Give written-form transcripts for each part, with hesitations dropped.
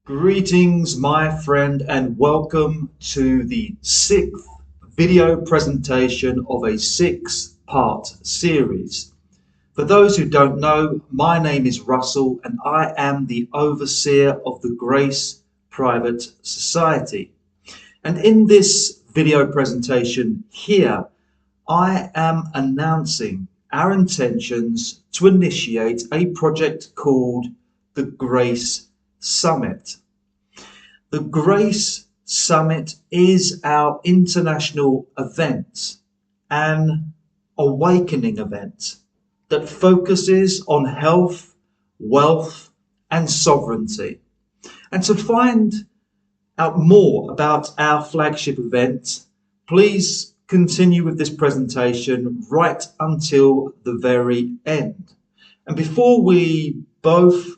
Greetings, my friend, and welcome to the sixth video presentation of a six-part series. For those who don't know, my name is Russell and I am the overseer of the Grace Private Society. And in this video presentation here, I am announcing our intentions to initiate a project called the Grace Summit. The Grace Summit is our international event, an awakening event that focuses on health, wealth, and sovereignty. And to find out more about our flagship event, please continue with this presentation right until the very end. And before we both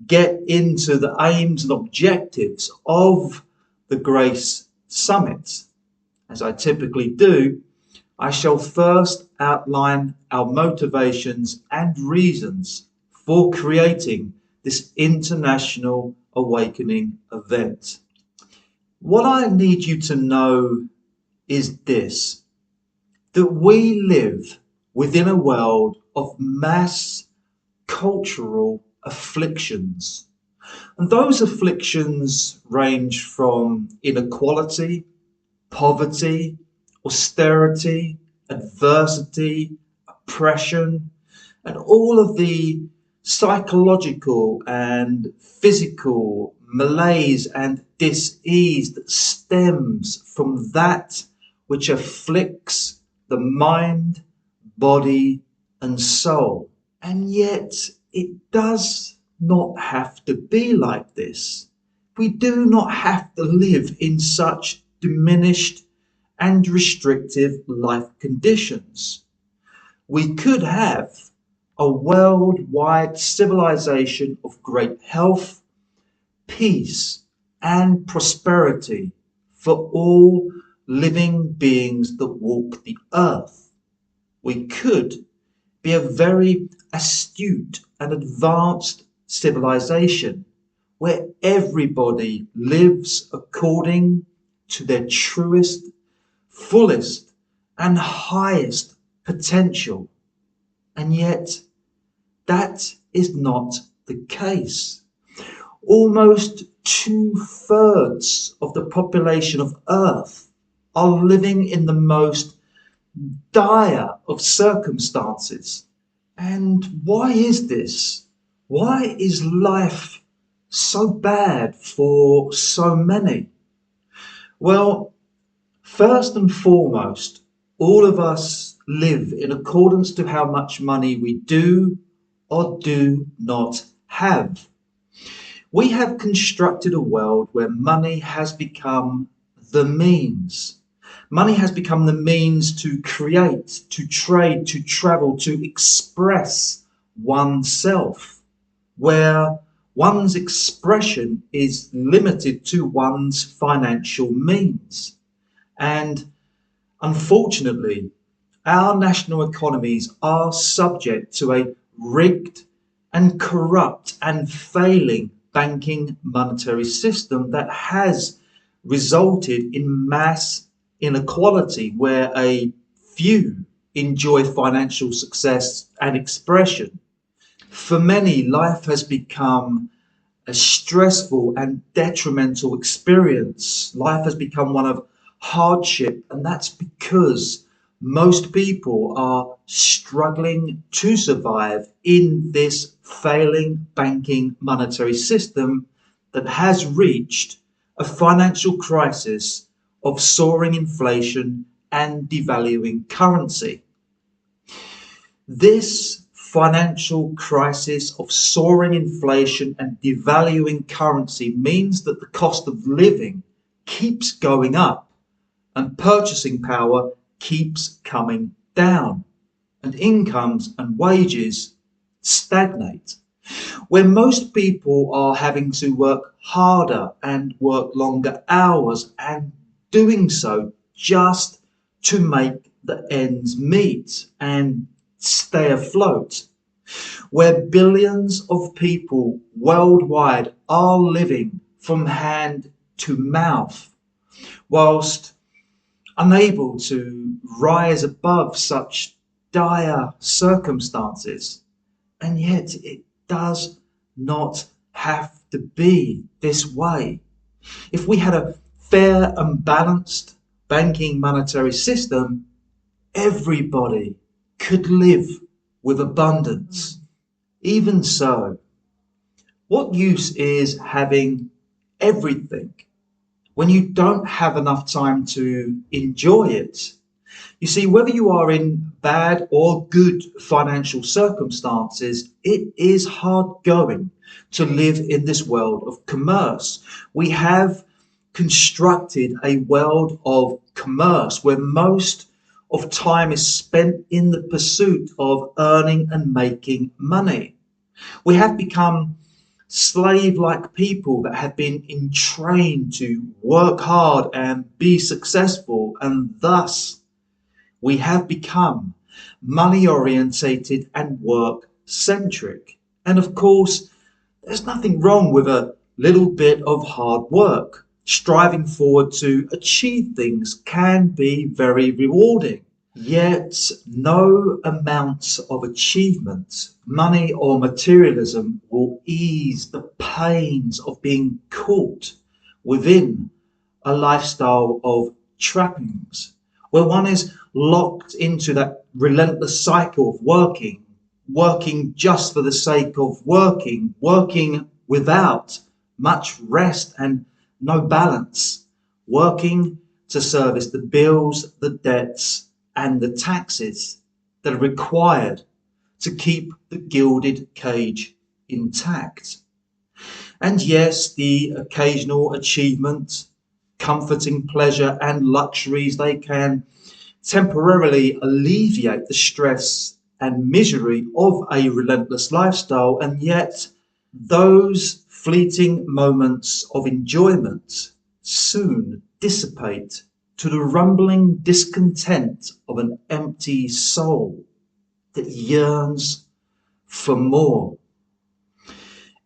get into the aims and objectives of the Grace Summit, as I typically do, I shall first outline our motivations and reasons for creating this international awakening event. What I need you to know is this, that we live within a world of mass cultural afflictions. And those afflictions range from inequality, poverty, austerity, adversity, oppression, and all of the psychological and physical malaise and dis-ease that stems from that which afflicts the mind, body, and soul. And yet it does not have to be like this. We do not have to live in such diminished and restrictive life conditions. We could have a worldwide civilization of great health, peace, and prosperity for all living beings that walk the earth. We could be a very astute and advanced civilization where everybody lives according to their truest, fullest, and highest potential. And yet, that is not the case. Almost 2/3 of the population of Earth are living in the most dire of circumstances. And why is this? Why is life so bad for so many? Well, first and foremost, all of us live in accordance to how much money we do or do not have. We have constructed a world where money has become the means. Money has become the means to create, to trade, to travel, to express oneself, where one's expression is limited to one's financial means. And unfortunately, our national economies are subject to a rigged and corrupt and failing banking monetary system that has resulted in mass inequality, where a few enjoy financial success and expression. For many, life has become a stressful and detrimental experience. Life has become one of hardship, and that's because most people are struggling to survive in this failing banking monetary system that has reached a financial crisis of soaring inflation and devaluing currency. This financial crisis of soaring inflation and devaluing currency means that the cost of living keeps going up and purchasing power keeps coming down, and incomes and wages stagnate. Where most people are having to work harder and work longer hours, and doing so just to make the ends meet and stay afloat. Where billions of people worldwide are living from hand to mouth, whilst unable to rise above such dire circumstances. And yet it does not have to be this way. If we had a fair and balanced banking monetary system, everybody could live with abundance. Even so, what use is having everything when you don't have enough time to enjoy it? You see, whether you are in bad or good financial circumstances, it is hard going to live in this world of commerce. We have constructed a world of commerce where most of time is spent in the pursuit of earning and making money. We have become slave-like people that have been entrained to work hard and be successful, and thus we have become money-orientated and work-centric. And of course, there's nothing wrong with a little bit of hard work. Striving forward to achieve things can be very rewarding. Yet no amount of achievement, money or materialism will ease the pains of being caught within a lifestyle of trappings, where one is locked into that relentless cycle of working just for the sake of working without much rest and no balance, working to service the bills, the debts, and the taxes that are required to keep the gilded cage intact. And yes, the occasional achievement, comforting pleasure, and luxuries, they can temporarily alleviate the stress and misery of a relentless lifestyle, and yet those fleeting moments of enjoyment soon dissipate to the rumbling discontent of an empty soul that yearns for more.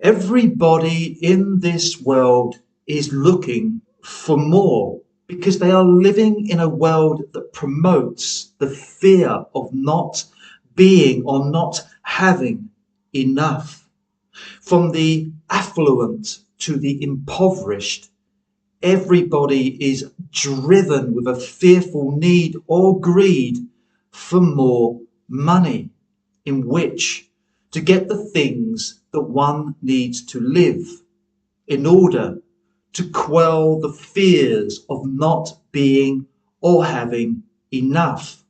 Everybody in this world is looking for more because they are living in a world that promotes the fear of not being or not having enough. From the affluent to the impoverished, everybody is driven with a fearful need or greed for more money, in which to get the things that one needs to live, in order to quell the fears of not being or having enough.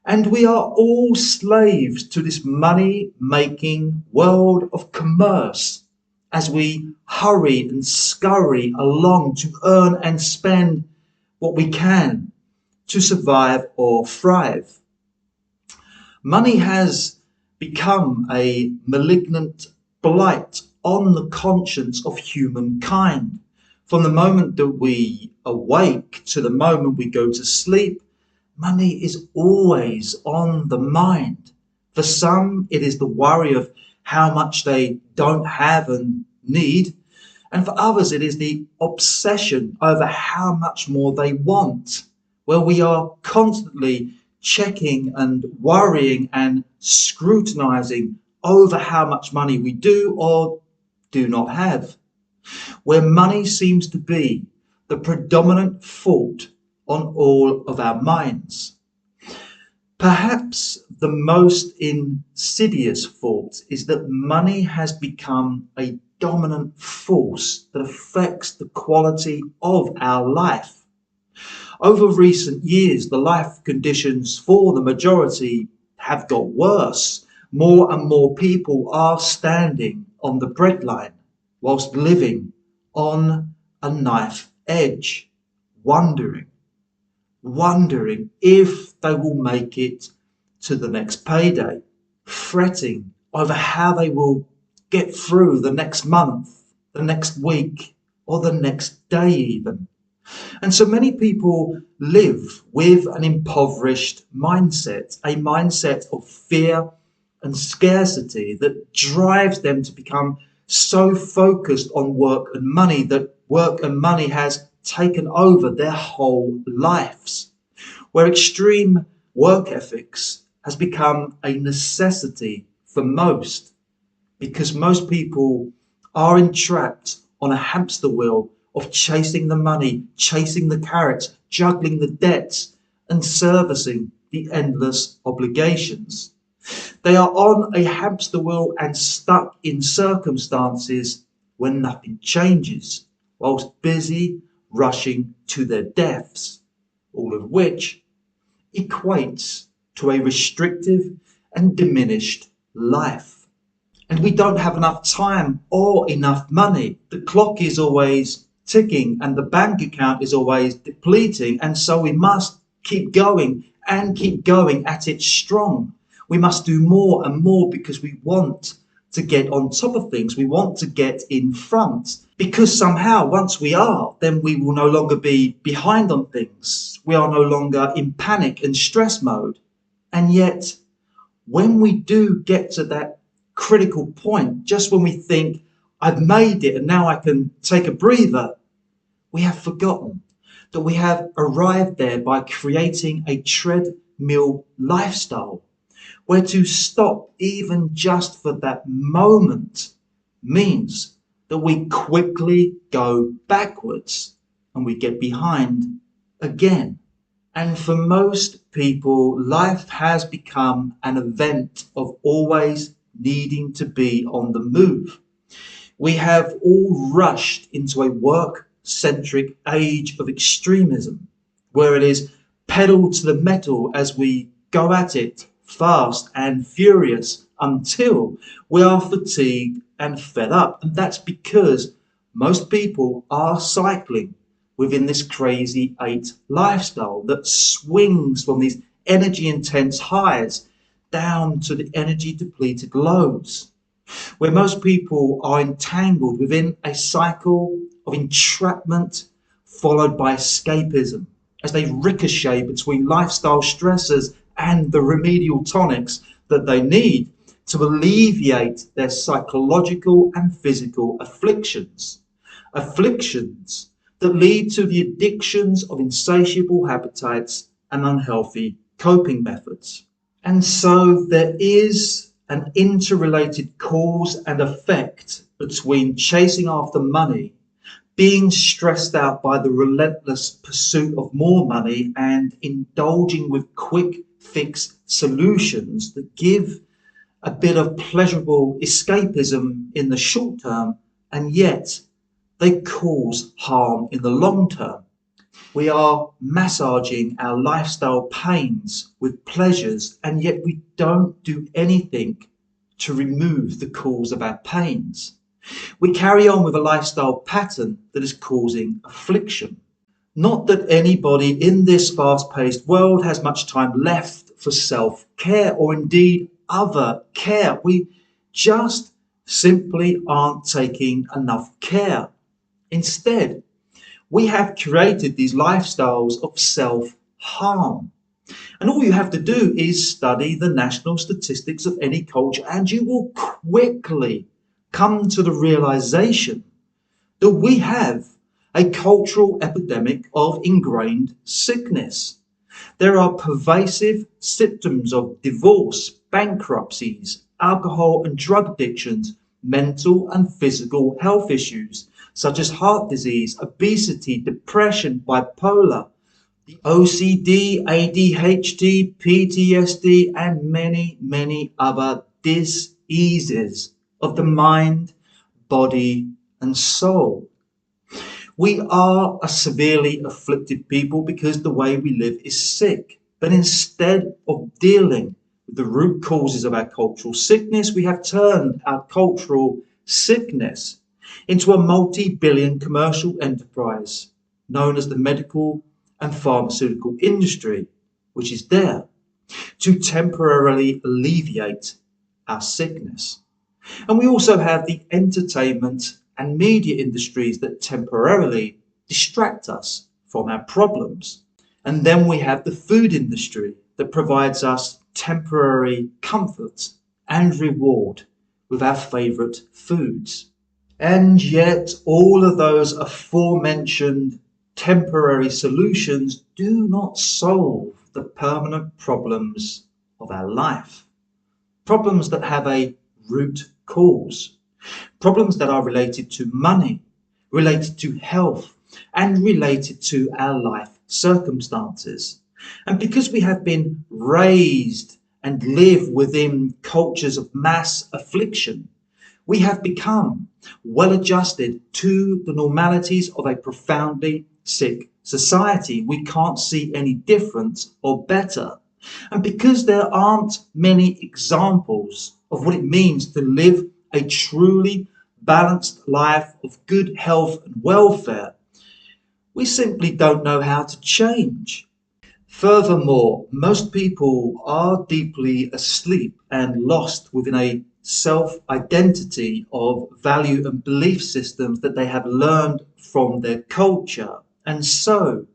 And we are all slaves to this money-making world of commerce, as we hurry and scurry along to earn and spend what we can to survive or thrive. Money has become a malignant blight on the conscience of humankind. From the moment that we awake to the moment we go to sleep, money is always on the mind. For some, it is the worry of how much they don't have and need. And for others, it is the obsession over how much more they want, where we are constantly checking and worrying and scrutinizing over how much money we do or do not have, where money seems to be the predominant fault on all of our minds. Perhaps the most insidious fault is that money has become a dominant force that affects the quality of our life. Over recent years, the life conditions for the majority have got worse. More and more people are standing on the breadline whilst living on a knife edge, wondering if they will make it to the next payday, fretting over how they will get through the next month, the next week, or the next day even. And so many people live with an impoverished mindset, a mindset of fear and scarcity that drives them to become so focused on work and money that work and money has taken over their whole lives, where extreme work ethics has become a necessity for most, because most people are entrapped on a hamster wheel of chasing the money, chasing the carrots, juggling the debts, and servicing the endless obligations. They are on a hamster wheel and stuck in circumstances when nothing changes, whilst busy rushing to their deaths, all of which equates to a restrictive and diminished life. And we don't have enough time or enough money. The clock is always ticking and the bank account is always depleting. And so we must keep going and keep going at it strong. We must do more and more because we want to get on top of things. We want to get in front, because somehow once we are, then we will no longer be behind on things. We are no longer in panic and stress mode. And yet, when we do get to that critical point, just when we think, I've made it and now I can take a breather, we have forgotten that we have arrived there by creating a treadmill lifestyle, where to stop even just for that moment means that we quickly go backwards and we get behind again. And for most people, life has become an event of always needing to be on the move. We have all rushed into a work-centric age of extremism, where it is pedal to the metal as we go at it fast and furious until we are fatigued and fed up. And that's because most people are cycling within this crazy 8 lifestyle that swings from these energy intense highs down to the energy depleted lows, where most people are entangled within a cycle of entrapment followed by escapism as they ricochet between lifestyle stressors and the remedial tonics that they need to alleviate their psychological and physical afflictions. Afflictions that lead to the addictions of insatiable appetites and unhealthy coping methods. And so there is an interrelated cause and effect between chasing after money, being stressed out by the relentless pursuit of more money, and indulging with quick fix solutions that give a bit of pleasurable escapism in the short term, and yet they cause harm in the long term. We are massaging our lifestyle pains with pleasures, and yet we don't do anything to remove the cause of our pains. We carry on with a lifestyle pattern that is causing affliction. Not that anybody in this fast-paced world has much time left for self-care or indeed other care. We just simply aren't taking enough care. Instead, we have created these lifestyles of self-harm. And all you have to do is study the national statistics of any culture, and you will quickly come to the realization that we have a cultural epidemic of ingrained sickness. There are pervasive symptoms of divorce, bankruptcies, alcohol and drug addictions, mental and physical health issues, such as heart disease, obesity, depression, bipolar, the OCD, ADHD, PTSD, and many, many other diseases of the mind, body, and soul. We are a severely afflicted people because the way we live is sick. But instead of dealing with the root causes of our cultural sickness, we have turned our cultural sickness into a multi-billion commercial enterprise known as the medical and pharmaceutical industry, which is there to temporarily alleviate our sickness. And we also have the entertainment and media industries that temporarily distract us from our problems. And then we have the food industry that provides us temporary comfort and reward with our favourite foods. And yet, all of those aforementioned temporary solutions do not solve the permanent problems of our life. Problems that have a root cause. Problems that are related to money, related to health, and related to our life circumstances. And because we have been raised and live within cultures of mass affliction, we have become well adjusted to the normalities of a profoundly sick society. We can't see any difference or better. And because there aren't many examples of what it means to live a truly balanced life of good health and welfare, we simply don't know how to change. Furthermore, most people are deeply asleep and lost within a self-identity of value and belief systems that they have learned from their culture. And so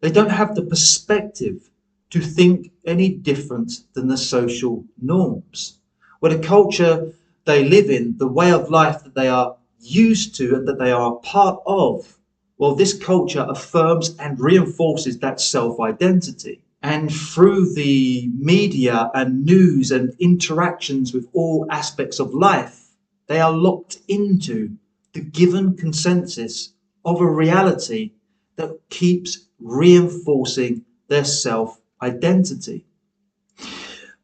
they don't have the perspective to think any different than the social norms. Where the culture they live in, the way of life that they are used to and that they are part of, well, this culture affirms and reinforces that self-identity. And through the media and news and interactions with all aspects of life, they are locked into the given consensus of a reality that keeps reinforcing their self-identity.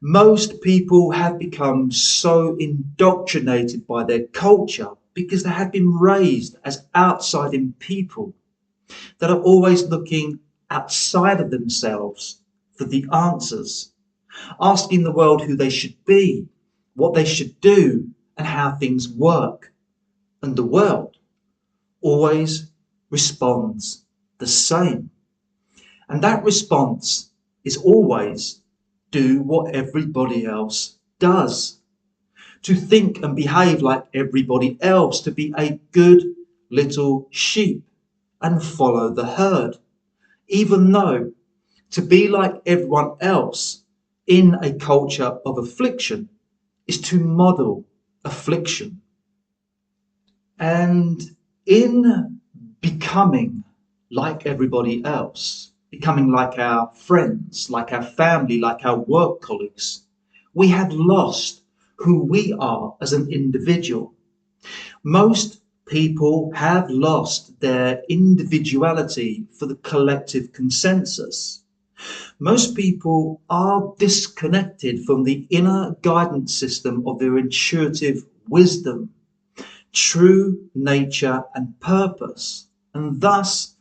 Most people have become so indoctrinated by their culture because they have been raised as outside-in people that are always looking outside of themselves for the answers, asking the world who they should be, what they should do, and how things work. And the world always responds the same. And that response is always do what everybody else does. To think and behave like everybody else, to be a good little sheep and follow the herd. Even though to be like everyone else in a culture of affliction is to model affliction. And in becoming like everybody else, becoming like our friends, like our family, like our work colleagues, we have lost who we are as an individual. Most people have lost their individuality for the collective consensus. Most people are disconnected from the inner guidance system of their intuitive wisdom, true nature and purpose, and thus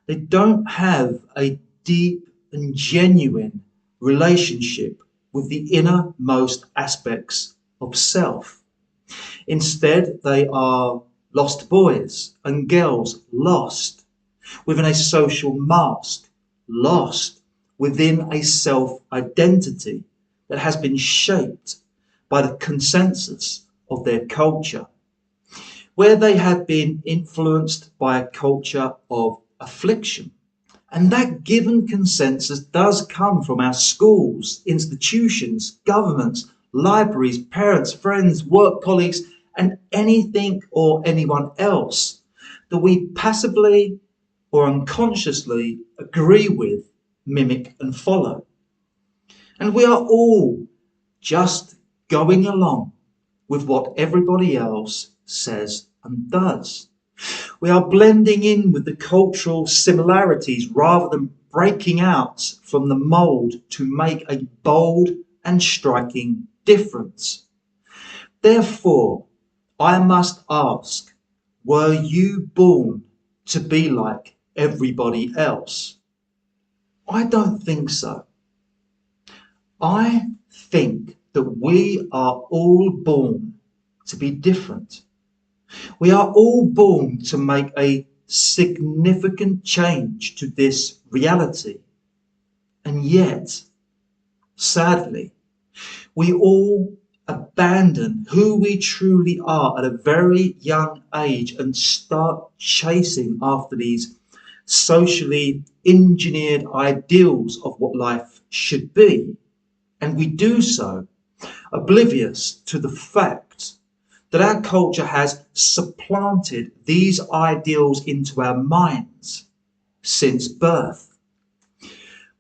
they don't have a deep and genuine relationship with the innermost aspects of self. Instead, they are lost boys and girls, lost within a social mask, lost within a self-identity that has been shaped by the consensus of their culture, where they have been influenced by a culture of affliction. And that given consensus does come from our schools, institutions, governments, libraries, parents, friends, work colleagues, and anything or anyone else that we passively or unconsciously agree with, mimic, and follow. And we are all just going along with what everybody else says and does. We are blending in with the cultural similarities rather than breaking out from the mold to make a bold and striking difference. Therefore, I must ask, were you born to be like everybody else? I don't think so. I think that we are all born to be different. We are all born to make a significant change to this reality. And yet, sadly, we all abandon who we truly are at a very young age and start chasing after these socially engineered ideals of what life should be. And we do so oblivious to the fact that our culture has supplanted these ideals into our minds since birth.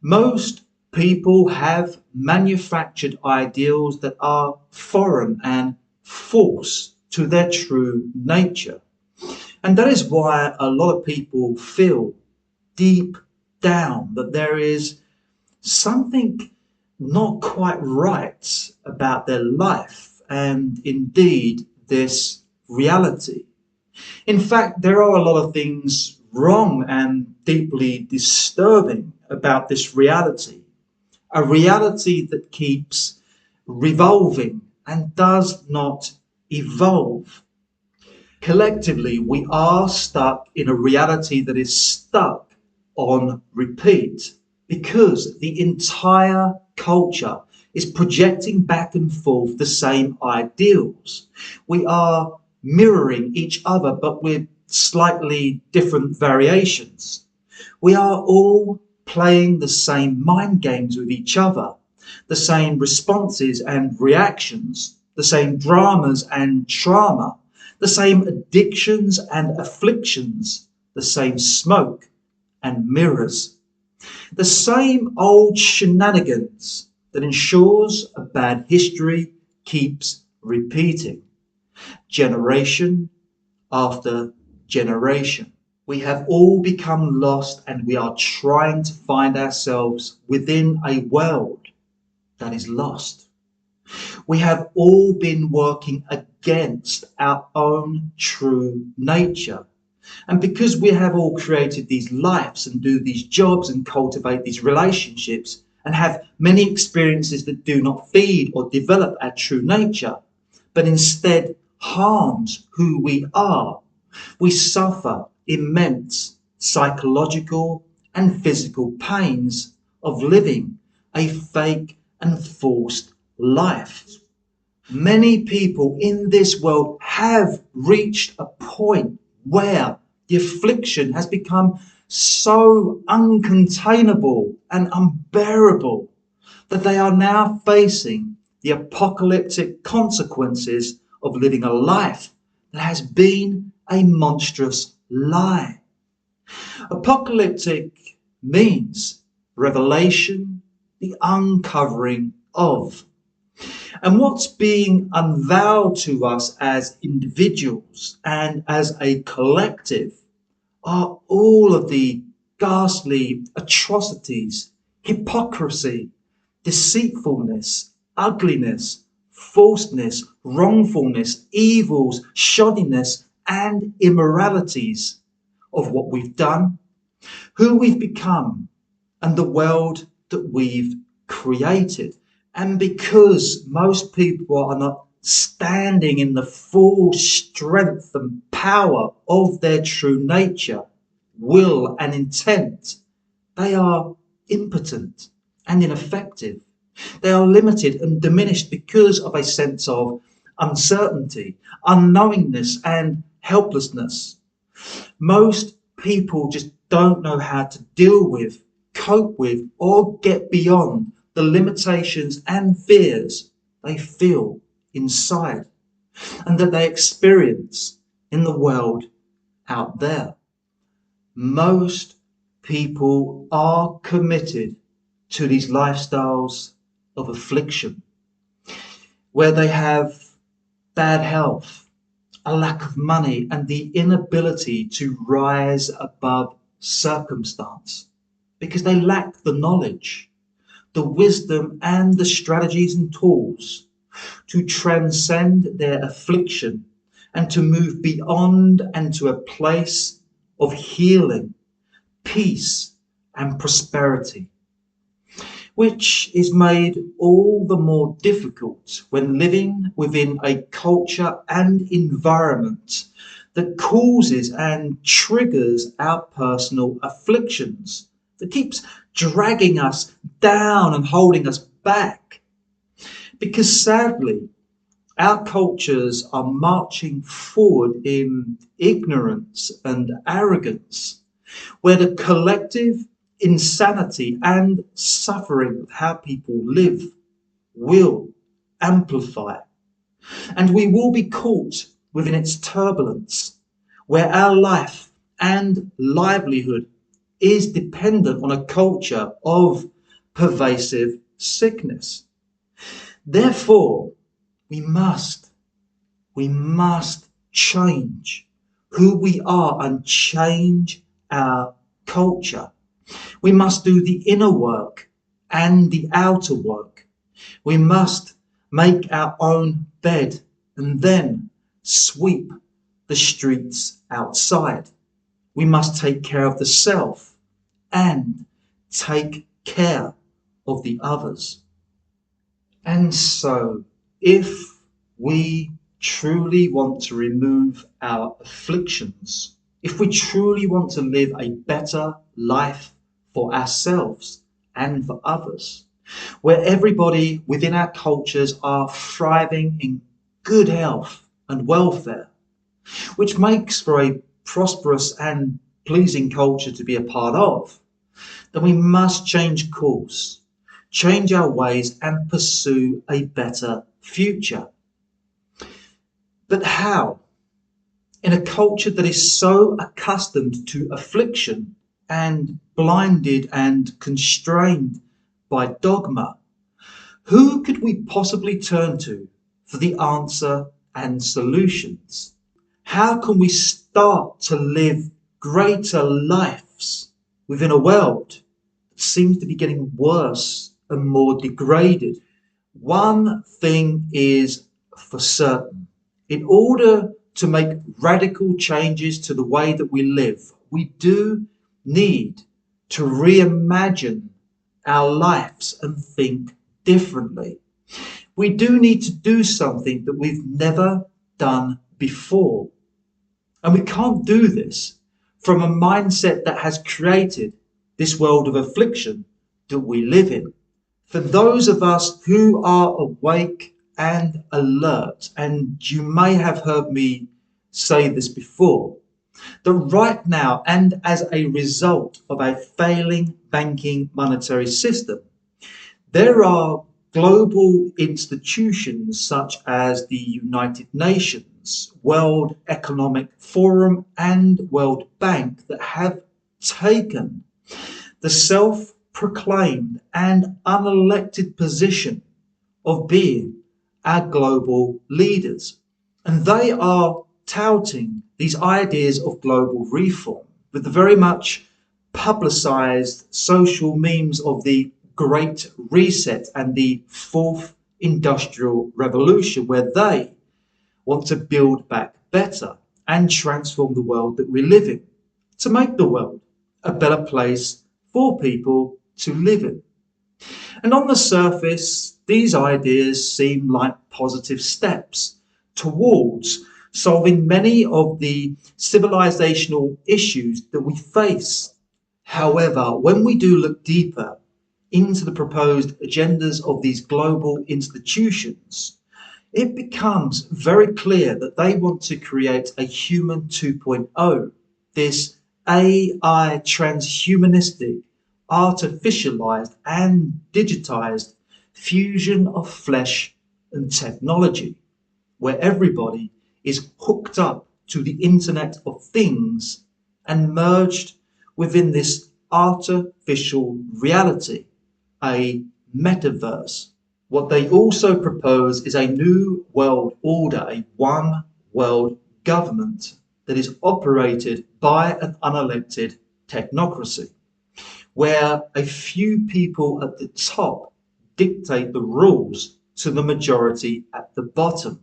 Most people have manufactured ideals that are foreign and false to their true nature. And that is why a lot of people feel deep down that there is something not quite right about their life and indeed this reality. In fact, there are a lot of things wrong and deeply disturbing about this reality, a reality that keeps revolving and does not evolve. Collectively, we are stuck in a reality that is stuck on repeat because the entire culture is projecting back and forth the same ideals. We are mirroring each other, but with slightly different variations. We are all playing the same mind games with each other, the same responses and reactions, the same dramas and trauma, the same addictions and afflictions, the same smoke and mirrors, the same old shenanigans that ensures a bad history keeps repeating, generation after generation. We have all become lost and we are trying to find ourselves within a world that is lost. We have all been working against our own true nature. And because we have all created these lives and do these jobs and cultivate these relationships and have many experiences that do not feed or develop our true nature, but instead harms who we are, we suffer immense psychological and physical pains of living a fake and forced life. Many people in this world have reached a point where the affliction has become so uncontainable and unbearable that they are now facing the apocalyptic consequences of living a life that has been a monstrous lie. Apocalyptic means revelation, the uncovering of. And what's being unveiled to us as individuals and as a collective are all of the ghastly atrocities, hypocrisy, deceitfulness, ugliness, falseness, wrongfulness, evils, shoddiness, and immoralities of what we've done, who we've become, and the world that we've created. And because most people are not standing in the full strength and power of their true nature, will and intent, they are impotent and ineffective. They are limited and diminished because of a sense of uncertainty, unknowingness, and helplessness. Most people just don't know how to deal with, cope with, or get beyond the limitations and fears they feel inside and that they experience in the world out there. Most people are committed to these lifestyles of affliction where they have bad health, a lack of money, and the inability to rise above circumstance because they lack the knowledge, the wisdom, and the strategies and tools to transcend their affliction and to move beyond and to a place of healing, peace, and prosperity, which is made all the more difficult when living within a culture and environment that causes and triggers our personal afflictions, that keeps dragging us down and holding us back. Because sadly, our cultures are marching forward in ignorance and arrogance, where the collective insanity and suffering of how people live will amplify. And we will be caught within its turbulence, where our life and livelihood is dependent on a culture of pervasive sickness. Therefore, we must change who we are and change our culture. We must do the inner work and the outer work. We must make our own bed and then sweep the streets outside. We must take care of the self and take care of the others. And so, if we truly want to remove our afflictions, if we truly want to live a better life for ourselves and for others, where everybody within our cultures are thriving in good health and welfare, which makes for a prosperous and pleasing culture to be a part of, then we must change course, change our ways, and pursue a better future. But how? In a culture that is so accustomed to affliction and blinded and constrained by dogma, who could we possibly turn to for the answer and solutions? How can we start to live greater lives within a world that seems to be getting worse and more degraded? One thing is for certain. In order to make radical changes to the way that we live, we do need to reimagine our lives and think differently. We do need to do something that we've never done before. And we can't do this from a mindset that has created this world of affliction that we live in. For those of us who are awake and alert, and you may have heard me say this before, that right now, and as a result of a failing banking monetary system, there are global institutions such as the United Nations, World Economic Forum, and World Bank that have taken the self-proclaimed and unelected position of being our global leaders. And they are touting these ideas of global reform with the very much publicized social memes of the Great Reset and the Fourth Industrial Revolution, where they want to build back better and transform the world that we live in, to make the world a better place for people to live in. And on the surface, these ideas seem like positive steps towards solving many of the civilizational issues that we face. However, when we do look deeper into the proposed agendas of these global institutions, it becomes very clear that they want to create a human 2.0, this AI transhumanistic, artificialized and digitized fusion of flesh and technology, where everybody is hooked up to the Internet of Things and merged within this artificial reality, a metaverse. What they also propose is a new world order, a one world government that is operated by an unelected technocracy, where a few people at the top dictate the rules to the majority at the bottom,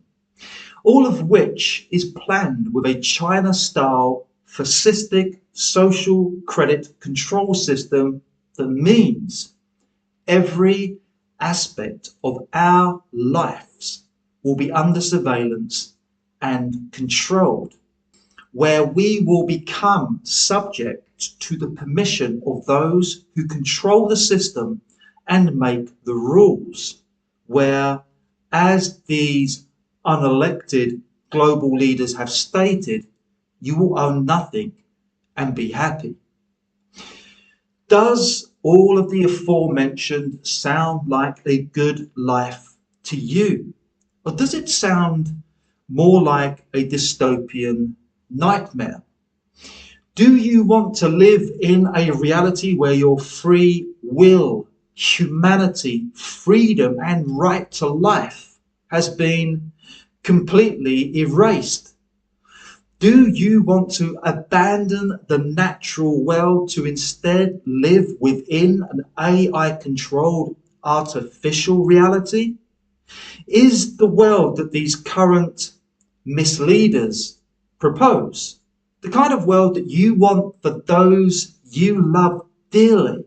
all of which is planned with a China-style fascistic social credit control system that means every aspect of our lives will be under surveillance and controlled, where we will become subject to the permission of those who control the system and make the rules, where, as these unelected global leaders have stated, you will own nothing and be happy. Does all of the aforementioned sound like a good life to you? Or does it sound more like a dystopian nightmare? Do you want to live in a reality where your free will, humanity, freedom, and right to life has been completely erased? Do you want to abandon the natural world to instead live within an AI-controlled artificial reality? Is the world that these current misleaders propose the kind of world that you want for those you love dearly?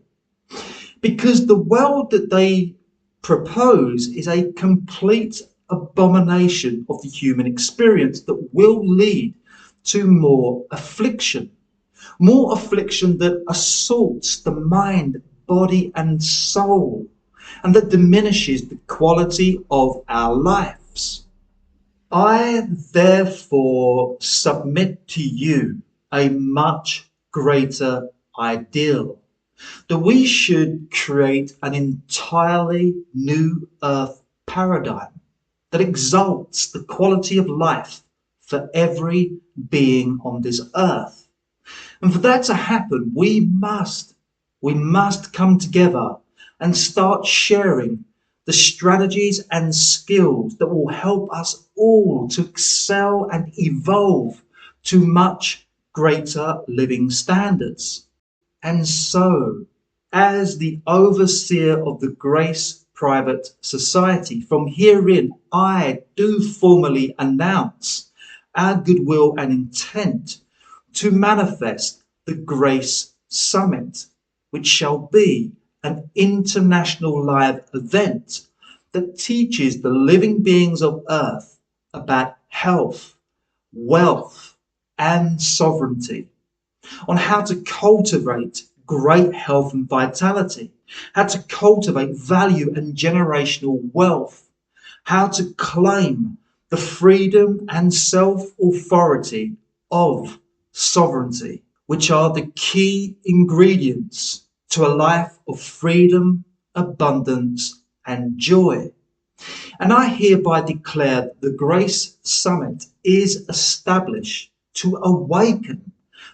Because the world that they propose is a complete abomination of the human experience that will lead to more affliction that assaults the mind, body, and soul, and that diminishes the quality of our lives. I therefore submit to you a much greater ideal, that we should create an entirely new earth paradigm that exalts the quality of life for every being on this earth. And for that to happen, we must come together and start sharing the strategies and skills that will help us all to excel and evolve to much greater living standards. And so, as the overseer of the Grace Private Society, from herein I do formally announce our goodwill and intent to manifest the Grace Summit, which shall be an international live event that teaches the living beings of Earth about health, wealth, and sovereignty, on how to cultivate great health and vitality, how to cultivate value and generational wealth, how to claim the freedom and self-authority of sovereignty, which are the key ingredients to a life of freedom, abundance, and joy. And I hereby declare that the Grace Summit is established to awaken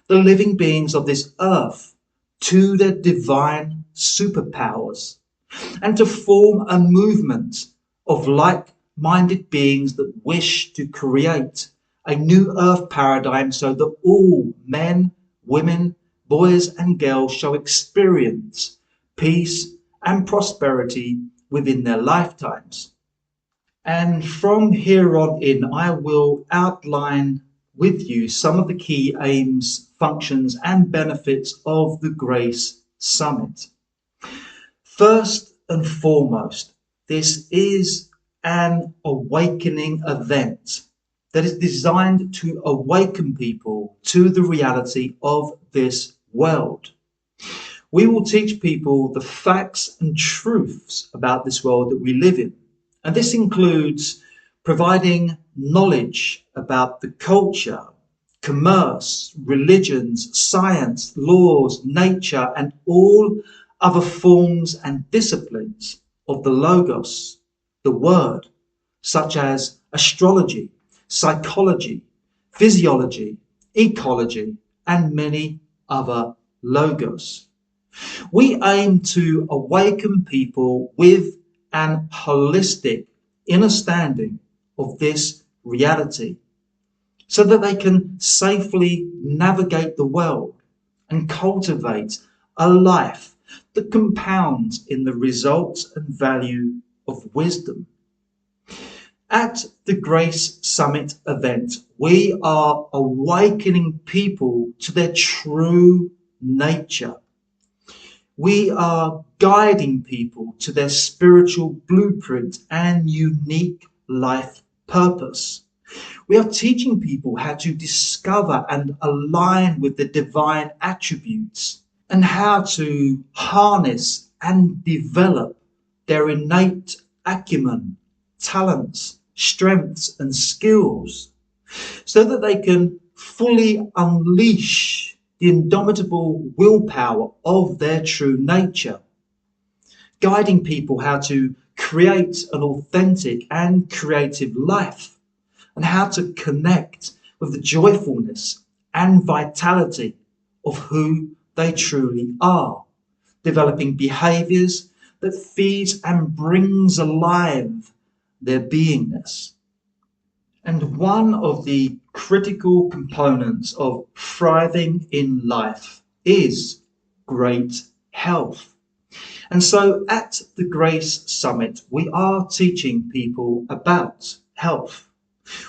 the living beings of this earth to their divine superpowers, and to form a movement of like-minded beings that wish to create a new earth paradigm so that all men, women, boys and girls shall experience peace and prosperity within their lifetimes. And from here on in, I will outline with you some of the key aims, functions, and benefits of the Grace Summit. First and foremost, this is an awakening event that is designed to awaken people to the reality of this world. We will teach people the facts and truths about this world that we live in. And this includes providing knowledge about the culture, commerce, religions, science, laws, nature, and all other forms and disciplines of the Logos, the Word, such as astrology, psychology, physiology, ecology, and many other Logos. We aim to awaken people with an holistic understanding of this reality, so that they can safely navigate the world and cultivate a life that compounds in the results and value of wisdom. At the Grace Summit event, we are awakening people to their true nature. We are guiding people to their spiritual blueprint and unique life purpose. We are teaching people how to discover and align with the divine attributes, and how to harness and develop their innate acumen, talents, strengths, and skills, so that they can fully unleash the indomitable willpower of their true nature, guiding people how to create an authentic and creative life, and how to connect with the joyfulness and vitality of who they truly are, developing behaviors that feeds and brings alive their beingness. And one of the critical components of thriving in life is great health. And so at the Grace Summit, we are teaching people about health.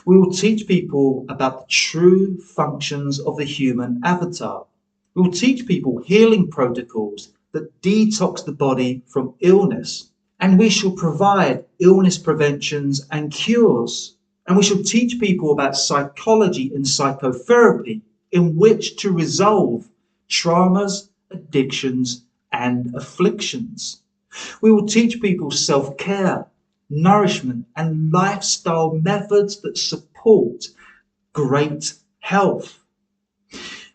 We will teach people about the true functions of the human avatar. We will teach people healing protocols that detox the body from illness. And we shall provide illness preventions and cures. And we shall teach people about psychology and psychotherapy in which to resolve traumas, addictions, and afflictions. We will teach people self-care, nourishment, and lifestyle methods that support great health.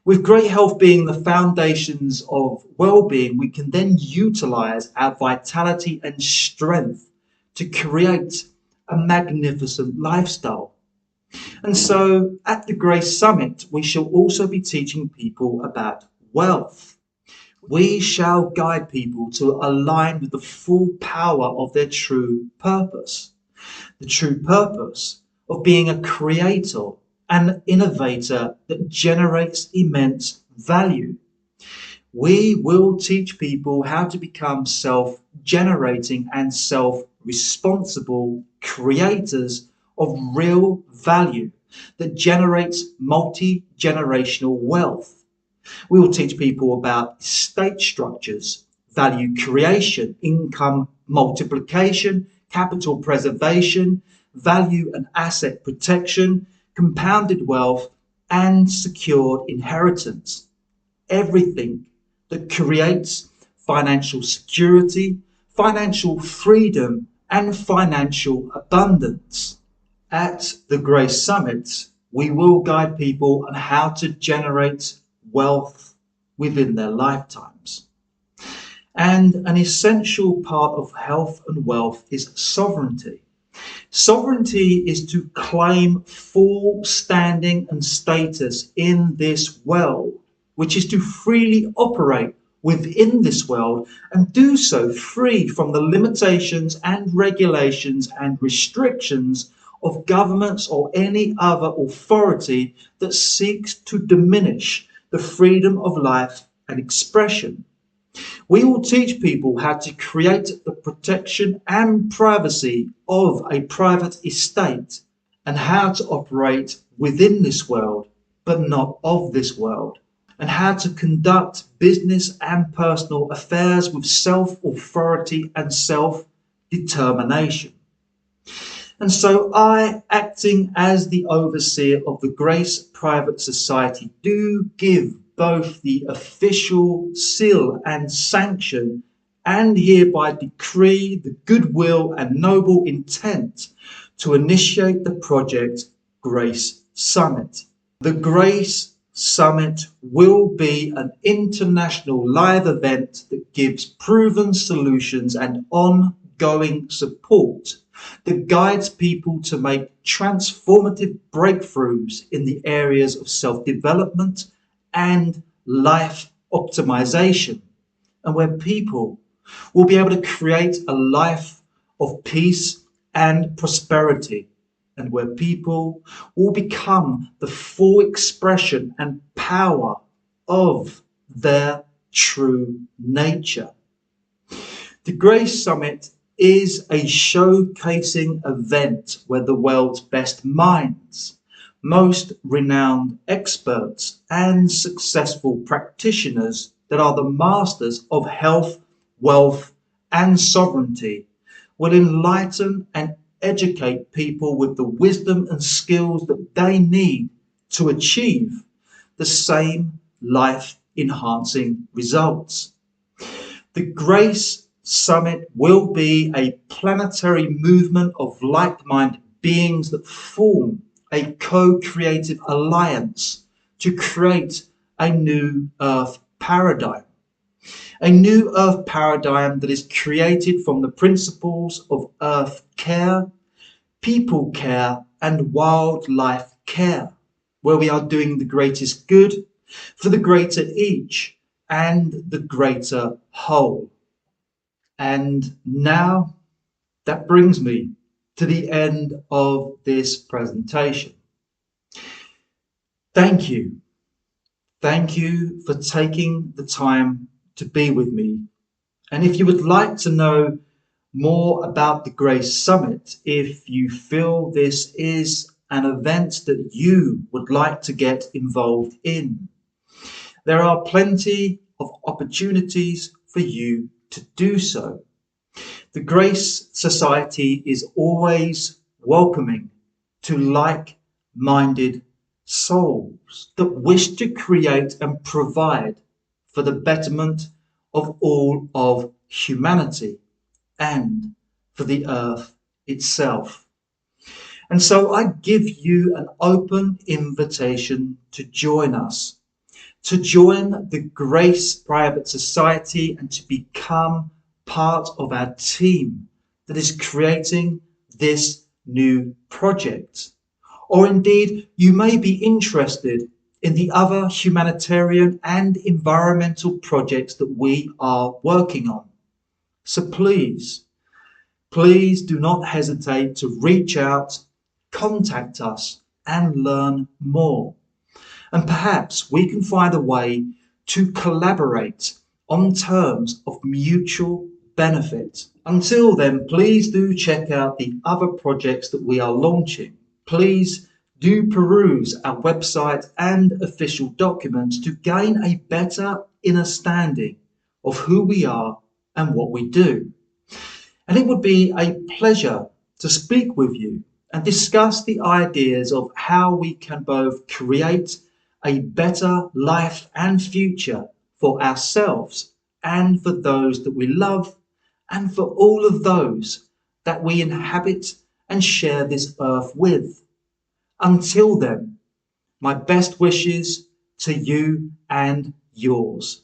With great health being the foundations of well-being, we can then utilize our vitality and strength to create a magnificent lifestyle. And so at the Grace Summit, we shall also be teaching people about wealth. We shall guide people to align with the full power of their true purpose. The true purpose of being a creator, an innovator that generates immense value. We will teach people how to become self-generating and self-responsible creators of real value that generates multi-generational wealth. We will teach people about estate structures, value creation, income multiplication, capital preservation, value and asset protection, compounded wealth, and secured inheritance. Everything that creates financial security, financial freedom, and financial abundance. At the Grace Summit, we will guide people on how to generate wealth within their lifetimes. And an essential part of health and wealth is sovereignty. Sovereignty is to claim full standing and status in this world, which is to freely operate within this world and do so free from the limitations and regulations and restrictions of governments or any other authority that seeks to diminish the freedom of life and expression. We will teach people how to create the protection and privacy of a private estate and how to operate within this world, but not of this world, and how to conduct business and personal affairs with self-authority and self-determination. And so I, acting as the overseer of the Grace Private Society, do give both the official seal and sanction and hereby decree the goodwill and noble intent to initiate the project Grace Summit. The Grace Summit will be an international live event that gives proven solutions and ongoing support that guides people to make transformative breakthroughs in the areas of self-development and life optimization, and where people will be able to create a life of peace and prosperity, and where people will become the full expression and power of their true nature. The Grace Summit is a showcasing event where the world's best minds, most renowned experts and successful practitioners that are the masters of health, wealth and sovereignty will enlighten and educate people with the wisdom and skills that they need to achieve the same life-enhancing results. The Grace Summit will be a planetary movement of like-minded beings that form a co-creative alliance to create a new Earth paradigm. A new earth paradigm that is created from the principles of earth care, people care, and wildlife care, where we are doing the greatest good for the greater each and the greater whole. And now that brings me to the end of this presentation. Thank you. Thank you for taking the time to be with me. And if you would like to know more about the Grace Summit, if you feel this is an event that you would like to get involved in, there are plenty of opportunities for you to do so. The Grace Society is always welcoming to like-minded souls that wish to create and provide for the betterment of all of humanity and for the earth itself. And so I give you an open invitation to join us, to join the Grace Private Society and to become part of our team that is creating this new project. Or indeed, you may be interested in the other humanitarian and environmental projects that we are working on. So please do not hesitate to reach out, contact us, and learn more. And perhaps we can find a way to collaborate on terms of mutual benefit. Until then, please do check out the other projects that we are launching. Please do peruse our website and official documents to gain a better understanding of who we are and what we do. And it would be a pleasure to speak with you and discuss the ideas of how we can both create a better life and future for ourselves and for those that we love and for all of those that we inhabit and share this earth with. Until then, my best wishes to you and yours.